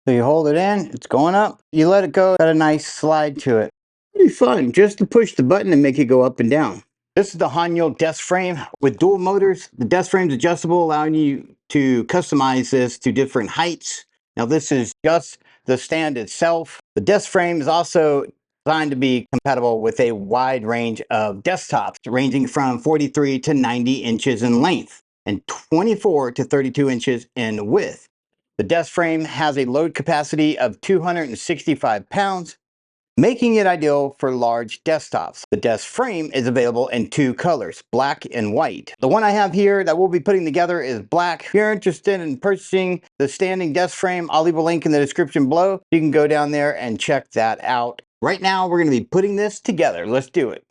So you hold it in, it's going up. You let it go, got a nice slide to it. Pretty fun, just to push the button and make it go up and down. This is the Haunuo desk frame with dual motors. The desk frame is adjustable, allowing you to customize this to different heights. Now this is just the stand itself. The desk frame is also designed to be compatible with a wide range of desktops, ranging from 43 to 90 inches in length and 24 to 32 inches in width. The desk frame has a load capacity of 265 pounds, making it ideal for large desktops. The desk frame is available in two colors, black and white. The one I have here that we'll be putting together is black. If you're interested in purchasing the standing desk frame, I'll leave a link in the description below. You can go down there and check that out. Right now, we're going to be putting this together. Let's do it.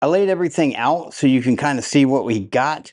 I laid everything out so you can kind of see what we got.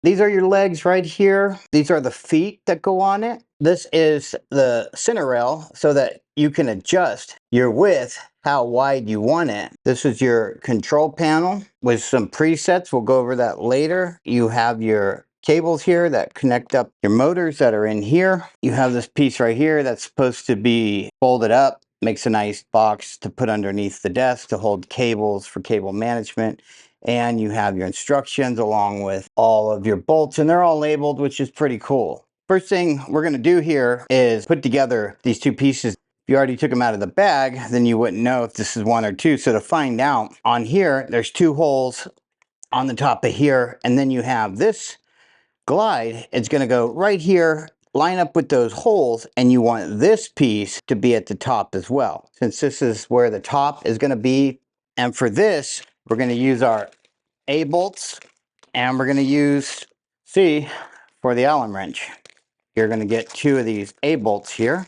These are your legs right here. These are the feet that go on it. This is the center rail so that you can adjust your width, how wide you want it. This is your control panel with some presets. We'll go over that later. You have your cables here that connect up your motors that are in here. You have this piece right here that's supposed to be folded up. Makes a nice box to put underneath the desk to hold cables for cable management. And you have your instructions along with all of your bolts, and they're all labeled, which is pretty cool. First thing we're going to do here is put together these two pieces. If you already took them out of the bag, then you wouldn't know if this is one or two. So to find out, on here, there's two holes on the top of here, and then you have this glide. It's going to go right here, line up with those holes, and you want this piece to be at the top as well, since this is where the top is going to be. And for this, we're going to use our A bolts, and we're going to use C for the Allen wrench. You're going to get two of these A bolts here.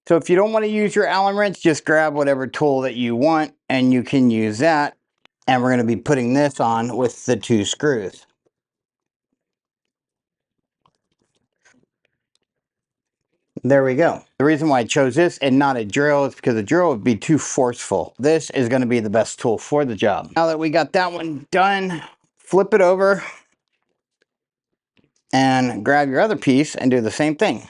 So if you don't want to use your Allen wrench, just grab whatever tool that you want and you can use that. And we're going to be putting this on with the two screws. There we go. The reason why I chose this and not a drill is because a drill would be too forceful. This is going to be the best tool for the job. Now that we got that one done, flip it over and grab your other piece and do the same thing.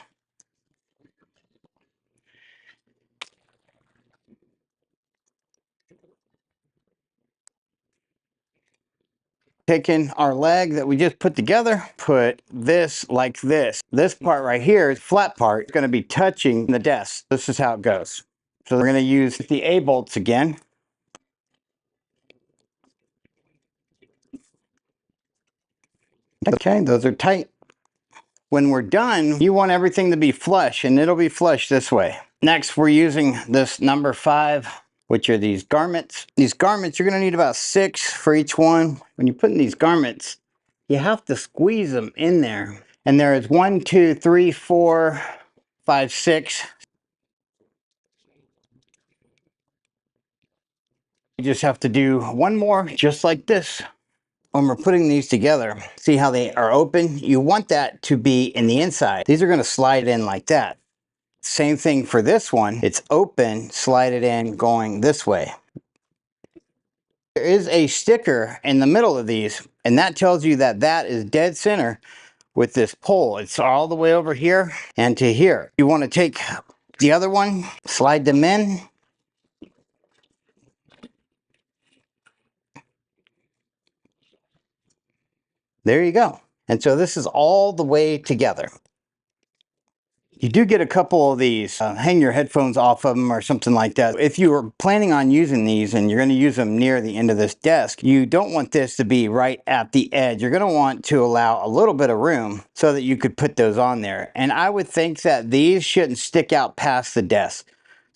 Taking our leg that we just put together, put this like this. This part right here, flat part, is going to be touching the desk. This is how it goes. So we're going to use the A bolts again. Okay, those are tight. When we're done, you want everything to be flush, and it'll be flush this way. Next, we're using this number 5, which are these garments. These garments, you're going to need about 6 for each one. When you're putting these garments, you have to squeeze them in there. And there is 1, 2, 3, 4, 5, 6. You just have to do one more, just like this. When we're putting these together, see how they are open? You want that to be in the inside. These are going to slide in like that. Same thing for this one. It's open, slide it in going this way. There is a sticker in the middle of these, and that tells you that that is dead center with this pole. It's all the way over here and to here. You want to take the other one, slide them in. There you go. And so this is all the way together. You do get a couple of these, hang your headphones off of them or something like that. If you were planning on using these and you're going to use them near the end of this desk, you don't want this to be right at the edge. You're going to want to allow a little bit of room so that you could put those on there. And I would think that these shouldn't stick out past the desk.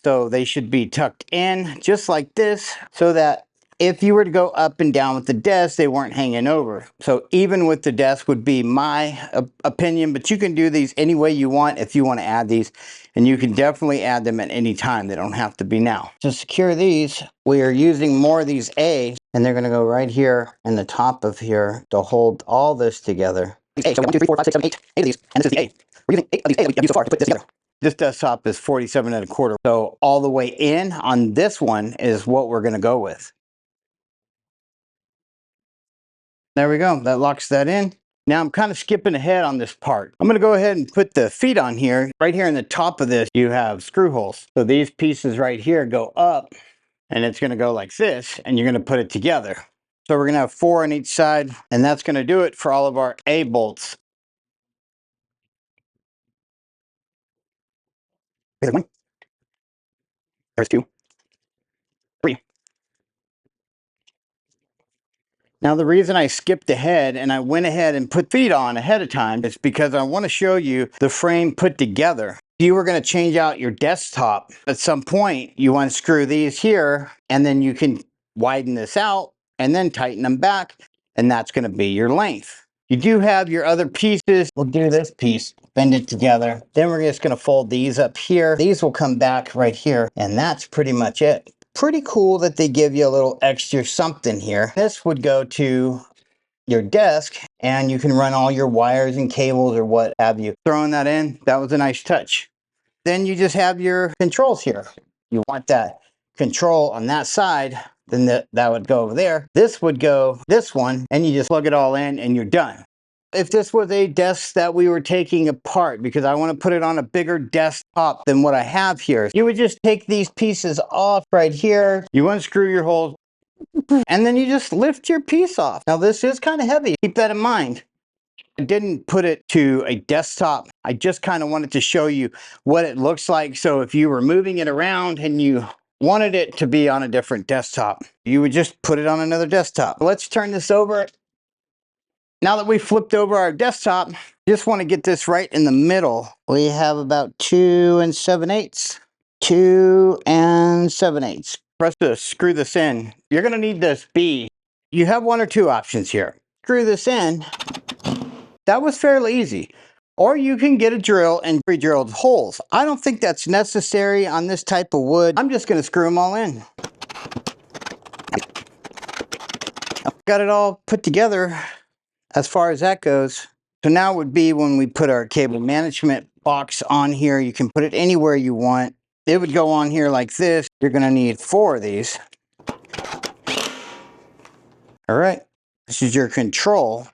So they should be tucked in just like this so that if you were to go up and down with the desk, they weren't hanging over. So even with the desk would be my opinion, but you can do these any way you want if you want to add these, and you can definitely add them at any time. They don't have to be now. To secure these, we are using more of these A, and they're going to go right here in the top of here to hold all this together. A, so 1, 2, 3, 4, 5, 6, 7, 8 of these, and this is the A. We're using 8 of these A that we've used so far to put this together. This desktop is 47 1/4. So all the way in on this one is what we're going to go with. There we go. That locks that in. Now I'm kind of skipping ahead on this part. I'm going to go ahead and put the feet on here. Right here in the top of this, you have screw holes. So these pieces right here go up, and it's going to go like this, and you're going to put it together. So we're going to have 4 on each side, and that's going to do it for all of our A bolts. There's 1. There's 2. 3. Now the reason I skipped ahead and I went ahead and put feet on ahead of time is because I want to show you the frame put together. If you were going to change out your desktop at some point, you want to screw these here, and then you can widen this out and then tighten them back, and that's going to be your length. You do have your other pieces. We'll do this piece, bend it together. Then we're just going to fold these up here. These will come back right here, and that's pretty much it. Pretty cool that they give you a little extra something here. This would go to your desk, and you can run all your wires and cables or what have you. Throwing that in, that was a nice touch. Then you just have your controls here. You want that control on that side, then that would go over there. This would go this one, and you just plug it all in and you're done. If this was a desk that we were taking apart, because I want to put it on a bigger desktop than what I have here, you would just take these pieces off right here. You unscrew your holes, and then you just lift your piece off. Now this is kind of heavy. Keep that in mind. I didn't put it to a desktop. I just kind of wanted to show you what it looks like. So if you were moving it around and you wanted it to be on a different desktop, you would just put it on another desktop. Let's turn this over. Now that we flipped over our desktop, just want to get this right in the middle. We have about 2 7/8. 2 7/8. For us to screw this in, you're going to need this B. You have 1 or 2 options here. Screw this in. That was fairly easy. Or you can get a drill and pre-drilled holes. I don't think that's necessary on this type of wood. I'm just going to screw them all in. Got it all put together as far as that goes. So now would be when we put our cable management box on here. You can put it anywhere you want. It would go on here like this. You're going to need 4 of these. All right. This is your control.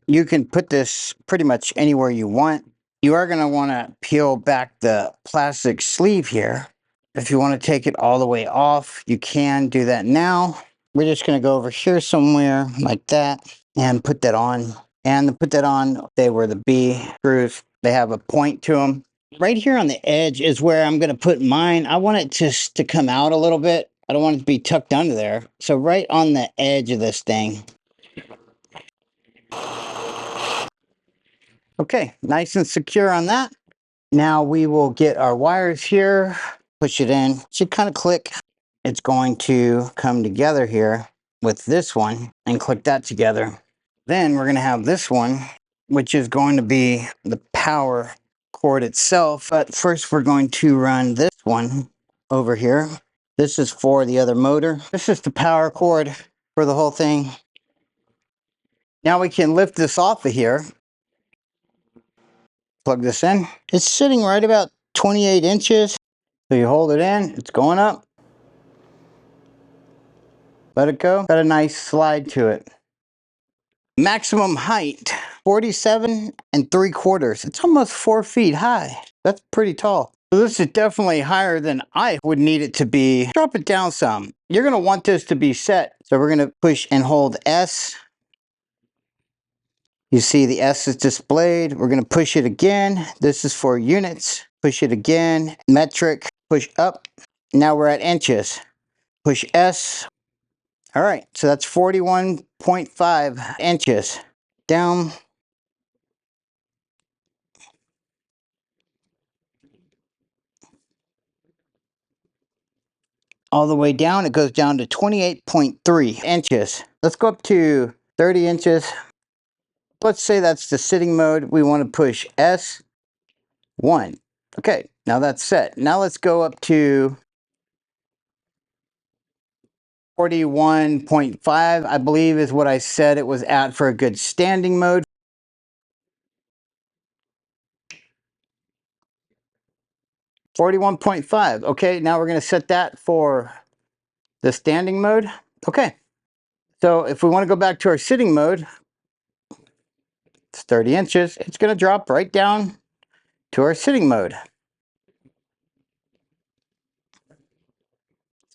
You can put this pretty much anywhere you want. You are going to want to peel back the plastic sleeve here. If you want to take it all the way off, you can do that now. We're just going to go over here somewhere like that and put that on. And to put that on, they were the B screws. They have a point to them. Right here on the edge is where I'm going to put mine. I want it just to come out a little bit. I don't want it to be tucked under there. So right on the edge of this thing. Okay, nice and secure on that. Now we will get our wires here, push it in. Should kind of click. It's going to come together here with this one and click that together. Then we're going to have this one, which is going to be the power cord itself. But first we're going to run this one over here. This is for the other motor. This is the power cord for the whole thing. Now we can lift this off of here. Plug this in. It's sitting right about 28 inches. So you hold it in, it's going up. Let it go. Got a nice slide to it. Maximum height, 47 3/4. It's almost 4 feet high. That's pretty tall. So this is definitely higher than I would need it to be. Drop it down some. You're going to want this to be set. So we're going to push and hold S. You see the S is displayed. We're going to push it again. This is for units. Push it again. Metric. Push up. Now we're at inches. Push S. All right, so that's 41.5 inches. Down. All the way down, it goes down to 28.3 inches. Let's go up to 30 inches. Let's say that's the sitting mode. We want to push S1. Okay, now that's set. Now let's go up to 41.5, I believe is what I said it was at for a good standing mode. .5. Okay, now we're going to set that for the standing mode. Okay, so if we want to go back to our sitting mode, It's 30 inches. It's going to drop right down to our sitting mode.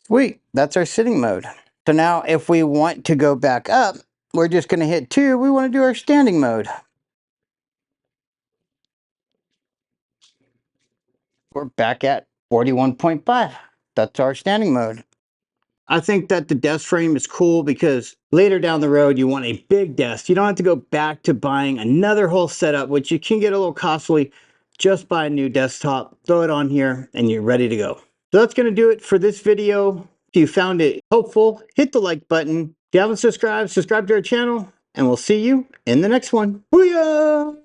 Sweet, that's our sitting mode. So now if we want to go back up, we're just going to hit 2. We want to do our standing mode. We're back at 41.5. That's our standing mode. I think that the desk frame is cool because later down the road you want a big desk. You don't have to go back to buying another whole setup, which you can get a little costly. Just buy a new desktop, throw it on here, and you're ready to go. So that's going to do it for this video. If you found it helpful, hit the like button. If you haven't subscribed, subscribe to our channel, and we'll see you in the next one. Booyah!